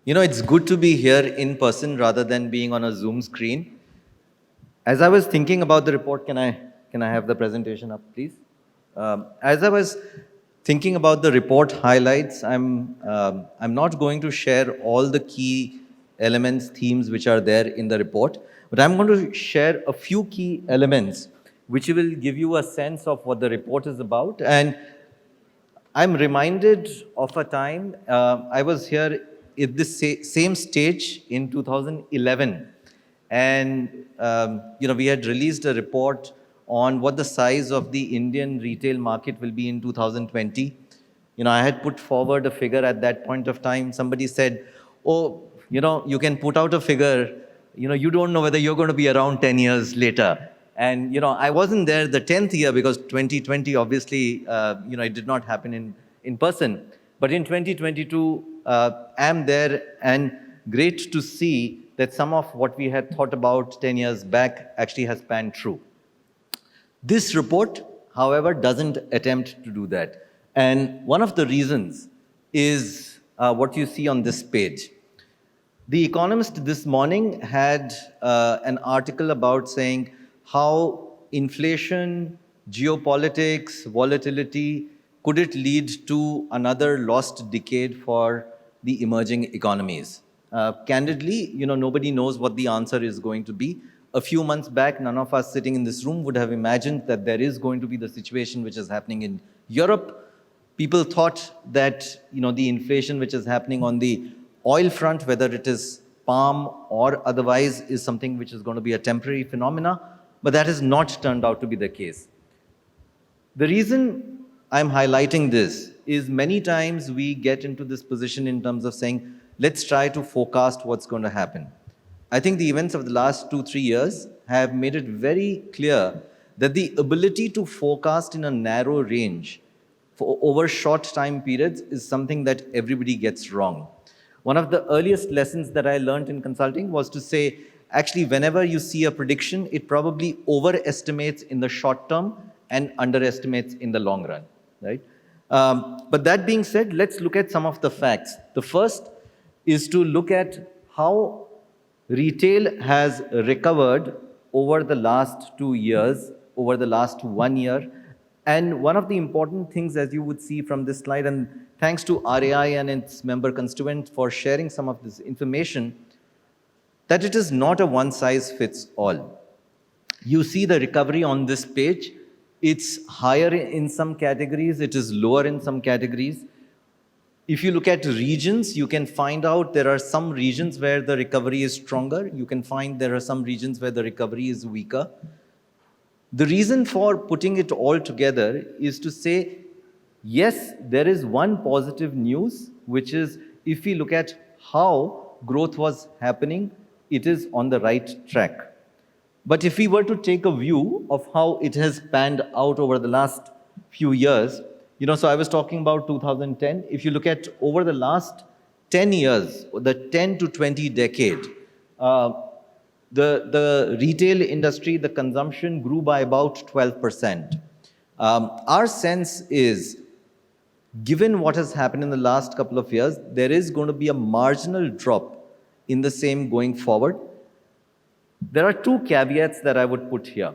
It's good to be here in person rather than being on a Zoom screen. As I was thinking about the report, can I have the presentation up, please? As I was thinking about the report highlights, I'm not going to share all the key elements, themes which are there in the report, but I'm going to share a few key elements which will give you a sense of what the report is about. And I'm reminded of a time I was here at this same stage in 2011, and we had released a report on what the size of the Indian retail market will be in 2020. I had put forward a figure at that point of time. Somebody said, "Oh, you can put out a figure. You don't know whether you're going to be around 10 years later." And I wasn't there the 10th year because 2020 obviously it did not happen in person. But in 2022, I'm there, and great to see that some of what we had thought about 10 years back actually has panned true. This report, however, doesn't attempt to do that. And one of the reasons is what you see on this page. The Economist this morning had an article about saying how inflation, geopolitics, volatility, could it lead to another lost decade for the emerging economies? Candidly, nobody knows what the answer is going to be. A few months back, none of us sitting in this room would have imagined that there is going to be the situation which is happening in Europe. People thought that the inflation which is happening on the oil front, whether it is palm or otherwise, is something which is going to be a temporary phenomena, but that has not turned out to be the case. The reason I'm highlighting this is many times we get into this position in terms of saying, let's try to forecast what's going to happen. I think the events of the last 2-3 years have made it very clear that the ability to forecast in a narrow range for over short time periods is something that everybody gets wrong. One of the earliest lessons that I learned in consulting was to say, actually, whenever you see a prediction, it probably overestimates in the short term and underestimates in the long run, right? But that being said, let's look at some of the facts. The first is to look at how retail has recovered over the last 2 years, over the last 1 year. And one of the important things, as you would see from this slide, and thanks to RAI and its member constituent for sharing some of this information, that it is not a one-size-fits-all. You see the recovery on this page. It's higher in some categories, it is lower in some categories. If you look at regions, you can find out there are some regions where the recovery is stronger. You can find there are some regions where the recovery is weaker. The reason for putting it all together is to say, yes, there is one positive news, which is if we look at how growth was happening, it is on the right track. But if we were to take a view of how it has panned out over the last few years, so I was talking about 2010. If you look at over the last 10 years, the 10 to 20 decade, the retail industry, the consumption grew by about 12%. Our sense is, given what has happened in the last couple of years, there is going to be a marginal drop in the same going forward. There are two caveats that I would put here.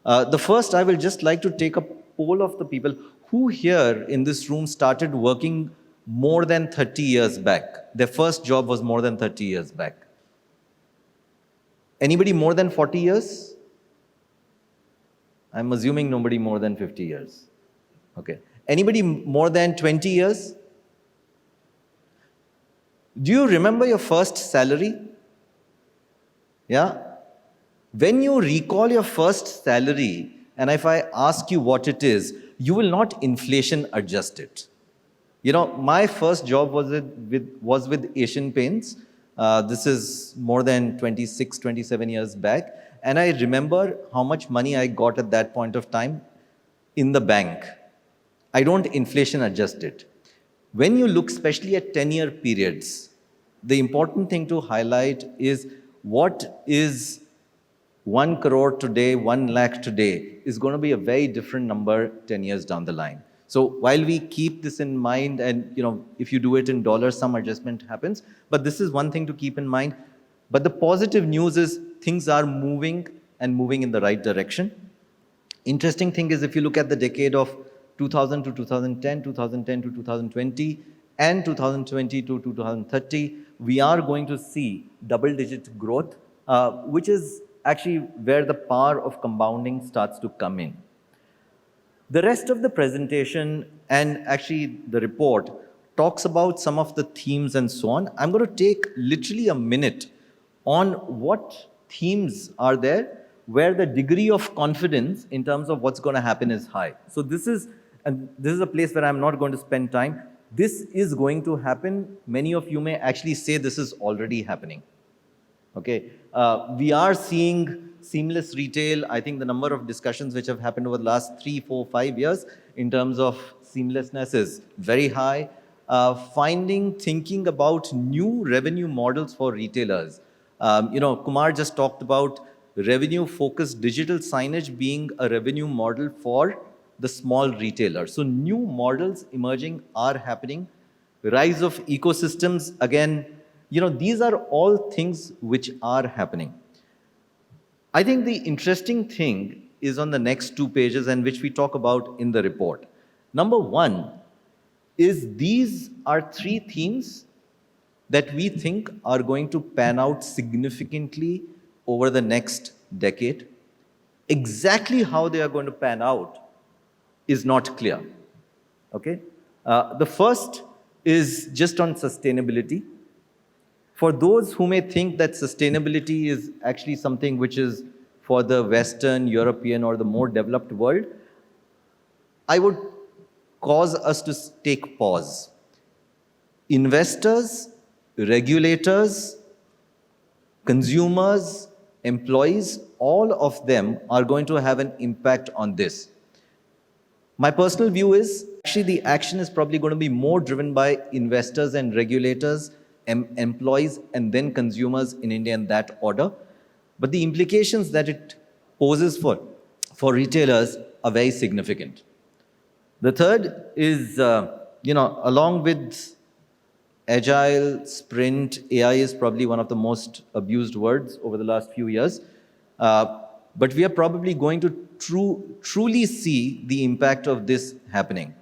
The first, I will just like to take a poll of the people who here in this room started working more than 30 years back. Their first job was more than 30 years back. Anybody more than 40 years? I'm assuming nobody more than 50 years. Okay. Anybody more than 20 years? Do you remember your first salary? Yeah? When you recall your first salary, and if I ask you what it is, you will not inflation adjust it. My first job was with Asian Paints. This is more than 26, 27 years back. And I remember how much money I got at that point of time in the bank. I don't inflation adjust it. When you look especially at 10-year periods, the important thing to highlight is what is 1 crore today, 1 lakh today is going to be a very different number 10 years down the line. So while we keep this in mind, and if you do it in dollars, some adjustment happens, but this is one thing to keep in mind. But the positive news is things are moving and moving in the right direction. Interesting thing is, if you look at the decade of 2000 to 2010, 2010 to 2020, and 2020 to 2030, we are going to see double-digit growth, which is actually where the power of compounding starts to come in. The rest of the presentation and actually the report talks about some of the themes and so on. I'm going to take literally a minute on what themes are there where the degree of confidence in terms of what's going to happen is high. So this is a place where I'm not going to spend time. This is going to happen. Many of you may actually say this is already happening. Okay, we are seeing seamless retail. I think the number of discussions which have happened over the last 3, 4, 5 years in terms of seamlessness is very high. Thinking about new revenue models for retailers. Kumar just talked about revenue-focused digital signage being a revenue model for the small retailer. So new models emerging are happening. Rise of ecosystems, again, these are all things which are happening. I think the interesting thing is on the next 2 pages, and which we talk about in the report. Number one is these are 3 themes that we think are going to pan out significantly over the next decade. Exactly how they are going to pan out is not clear. Okay? The first is just on sustainability. For those who may think that sustainability is actually something which is for the Western, European, or the more developed world, I would cause us to take pause. Investors, regulators, consumers, employees, all of them are going to have an impact on this. My personal view is actually the action is probably going to be more driven by investors and regulators, employees, and then consumers in India in that order. But the implications that it poses for retailers are very significant. The third is, along with agile, sprint, AI is probably one of the most abused words over the last few years. But we are probably going to truly see the impact of this happening.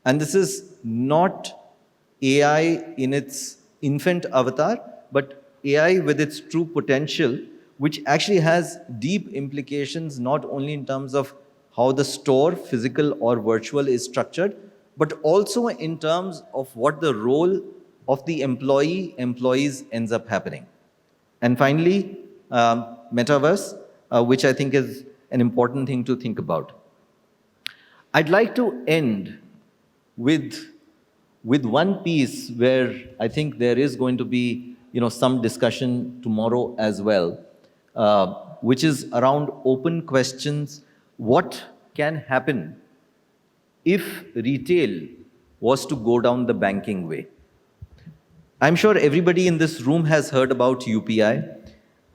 And this is not AI in its infant avatar, but AI with its true potential, which actually has deep implications not only in terms of how the store, physical or virtual, is structured, but also in terms of what the role of the employees ends up happening. And finally, Metaverse, which I think is an important thing to think about. I'd like to end with one piece where I think there is going to be some discussion tomorrow as well, which is around open questions. What can happen if retail was to go down the banking way? I'm sure everybody in this room has heard about UPI.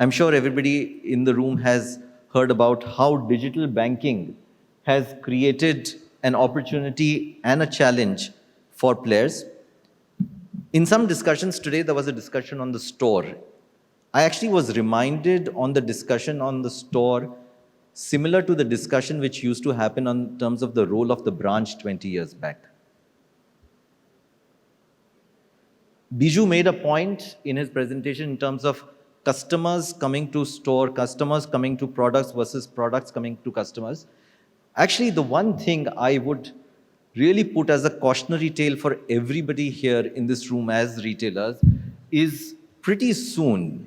I'm sure everybody in the room has heard about how digital banking has created an opportunity and a challenge for players. In some discussions today, there was a discussion on the store. I actually was reminded on the discussion on the store, similar to the discussion which used to happen on terms of the role of the branch 20 years back. Biju made a point in his presentation in terms of customers coming to store, customers coming to products versus products coming to customers. Actually, the one thing I would really put as a cautionary tale for everybody here in this room as retailers is pretty soon,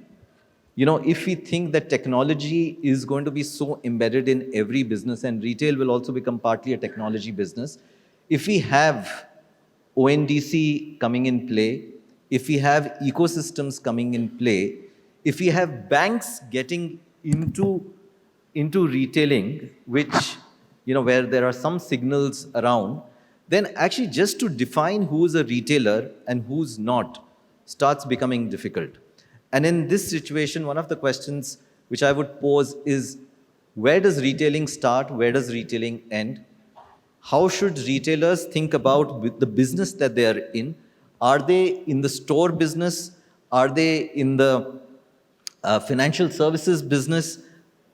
if we think that technology is going to be so embedded in every business and retail will also become partly a technology business, if we have ONDC coming in play, if we have ecosystems coming in play, if we have banks getting into retailing, which, where there are some signals around, then actually just to define who's a retailer and who's not starts becoming difficult. And in this situation, one of the questions which I would pose is, where does retailing start? Where does retailing end? how should retailers think about the business that they are in? Are they in the store business? Are they in the financial services business?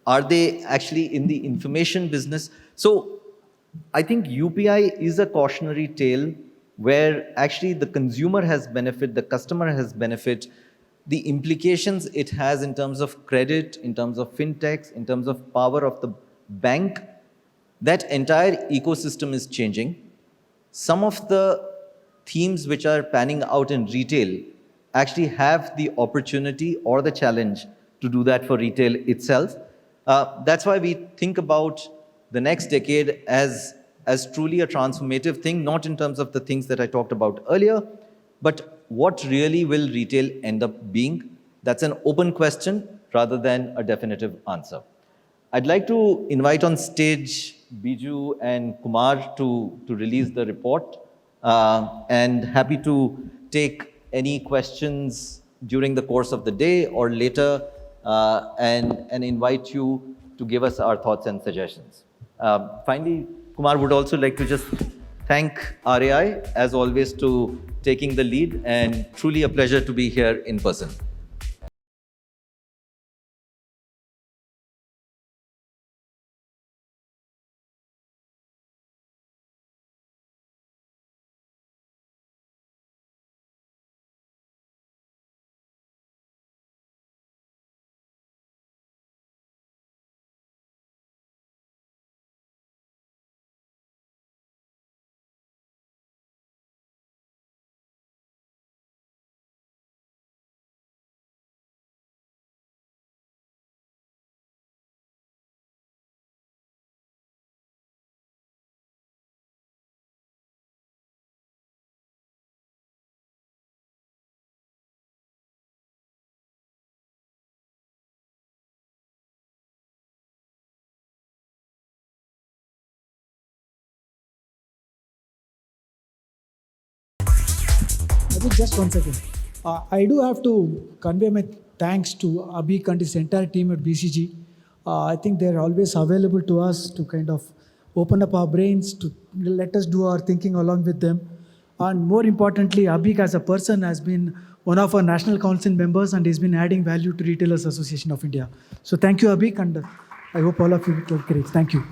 Are they actually in the information business? So I think UPI is a cautionary tale where actually the consumer has benefit, the customer has benefit, the implications it has in terms of credit, in terms of fintechs, in terms of power of the bank, that entire ecosystem is changing. Some of the themes which are panning out in retail actually have the opportunity or the challenge to do that for retail itself. That's why we think about the next decade as truly a transformative thing, not in terms of the things that I talked about earlier, but what really will retail end up being? That's an open question rather than a definitive answer. I'd like to invite on stage Biju and Kumar to release the report, and happy to take any questions during the course of the day or later, and invite you to give us our thoughts and suggestions. Finally, Kumar would also like to just thank RAI, as always, to taking the lead, and truly a pleasure to be here in person. I think just one second. I do have to convey my thanks to Abheek and his entire team at BCG. I think they're always available to us to kind of open up our brains, to let us do our thinking along with them. And more importantly, Abheek as a person has been one of our National Council members and has been adding value to Retailers Association of India. So thank you, Abheek, and I hope all of you take great. Thank you.